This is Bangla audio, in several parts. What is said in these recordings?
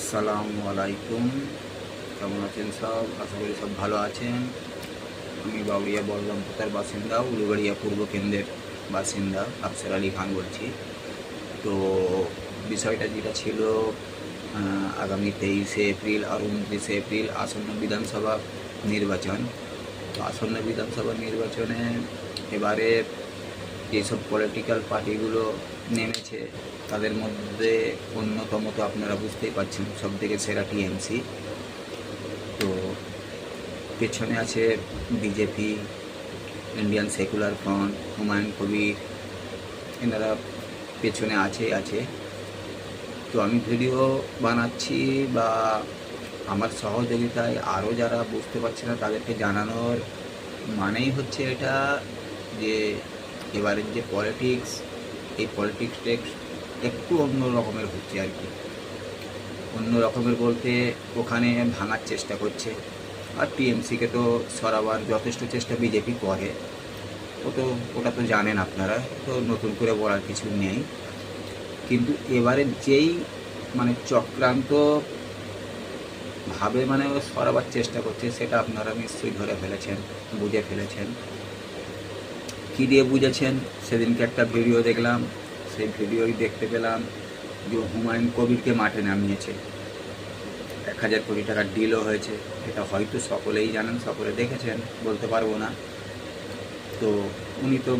আসসালামু আলাইকুম। কেমন আছেন সব? আশা করি সব ভালো আছেন। আমি বাউরিয়া বলরামপুরের বাসিন্দা, উলুবাড়িয়া পূর্ব কেন্দ্রের বাসিন্দা আফসার আলী খান বলছি। তো বিষয়টা যেটা ছিল, আগামী 23শে এপ্রিল আর 29শে এপ্রিল আসন্ন বিধানসভা নির্বাচন। তো আসন্ন বিধানসভা নির্বাচনে এবারে যেসব পলিটিক্যাল পার্টিগুলো নেমেছে তাদের মধ্যে অন্যতম তো আপনারা বুঝতেই পারছেন, সবথেকে সেরা টিএমসি। তো পেছনে আছে BJP, Indian secular front, Humayun Kabir, এনারা পেছনে আছে। তো আমি ভিডিও বানাচ্ছি বা আমার সহযোগিতায় আরও যারা বুঝতে পারছে না তাদেরকে জানানোর মানেই হচ্ছে এটা, যে এবারের যে পলিটিক্স, এই পলিটিক্সটা একটু অন্য রকমের হচ্ছে আর কি। অন্য রকমের বলতে ওখানে ভাঙার চেষ্টা করছে, আর টিএমসিকে তো সরাবার যথেষ্ট চেষ্টা বিজেপি করে। ওটা তো জানেন আপনারা, তো নতুন করে বলার কিছু নেই। কিন্তু এবারে যেই চক্রান্ত ভাবে ও সরাবার চেষ্টা করছে, সেটা আপনারা নিশ্চয়ই ধরে ফেলেছেন, বুঝে ফেলেছেন। কী দিয়ে বুঝেছেন? সেদিনকে একটা ভিডিও দেখলাম, সেই ভিডিওই দেখতে পেলাম যে হুমায়ুন কবিরকে মাঠে নামিয়েছে, 1000 কোটি টাকার ডিলও হয়েছে। এটা হয়তো সকলেই জানেন, সকলে দেখেছেন, বলতে পারবো না। তো উনি তো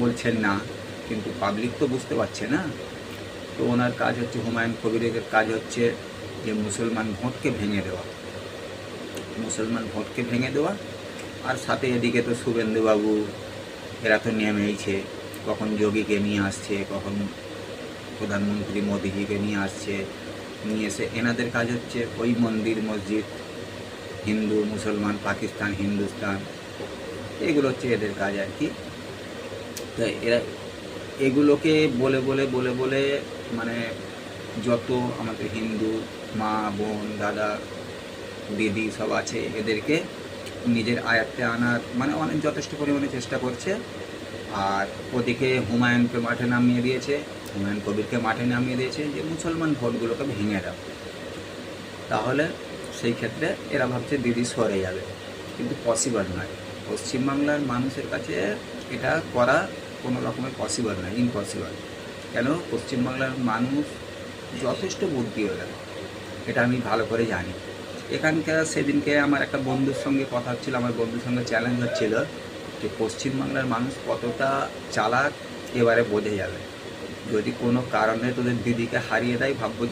বলছেন না, কিন্তু পাবলিক তো বুঝতে পারছে না। তো ওনার কাজ হচ্ছে, হুমায়ুন কবিরের কাজ হচ্ছে যে মুসলমান ভোটকে ভেঙে দেওয়া। আর সাথে এদিকে তো শুভেন্দুবাবু এরা তো নেমেইছে, কখন যোগীকে নিয়ে আসছে, কখন প্রধানমন্ত্রী মোদিজিকে নিয়ে এসে এনাদের কাজ হচ্ছে ওই মন্দির মসজিদ, হিন্দু মুসলমান, পাকিস্তান হিন্দুস্তান, এগুলো হচ্ছে এদের কাজ আর কি। তো এরা এগুলোকে বলে বলে যত আমাদের হিন্দু মা বোন দাদা দিদি সব আছে, এদেরকে নিজের আয়ত্তে আনার অনেক যথেষ্ট পরিমাণে চেষ্টা করছে। আর ওদিকে হুমায়ুন কবিরকে মাঠে নামিয়ে দিয়েছে যে মুসলমান ভোটগুলোকে ভেঙে দাও। তাহলে সেই ক্ষেত্রে এরা ভাবছে দিদি সরে যাবে, কিন্তু পসিবল নয়। পশ্চিমবাংলার মানুষের কাছে এটা করা কোনো রকমের পসিবল নয়, ইম্পসিবল। কেন? পশ্চিমবাংলার মানুষ যথেষ্ট বুদ্ধিওয়ালা, এটা আমি ভালো করে জানি। এখানকার সেদিনকে আমার একটা বন্ধুর সঙ্গে কথা হচ্ছিল, আমার বন্ধুর সঙ্গে চ্যালেঞ্জ হচ্ছিল যে পশ্চিমবাংলার মানুষ কতটা চালাক এবারে বোঝা যাবে। যদি কোনো কারণে তোদের দিদিকে হারিয়ে দেয়, ভাববো যে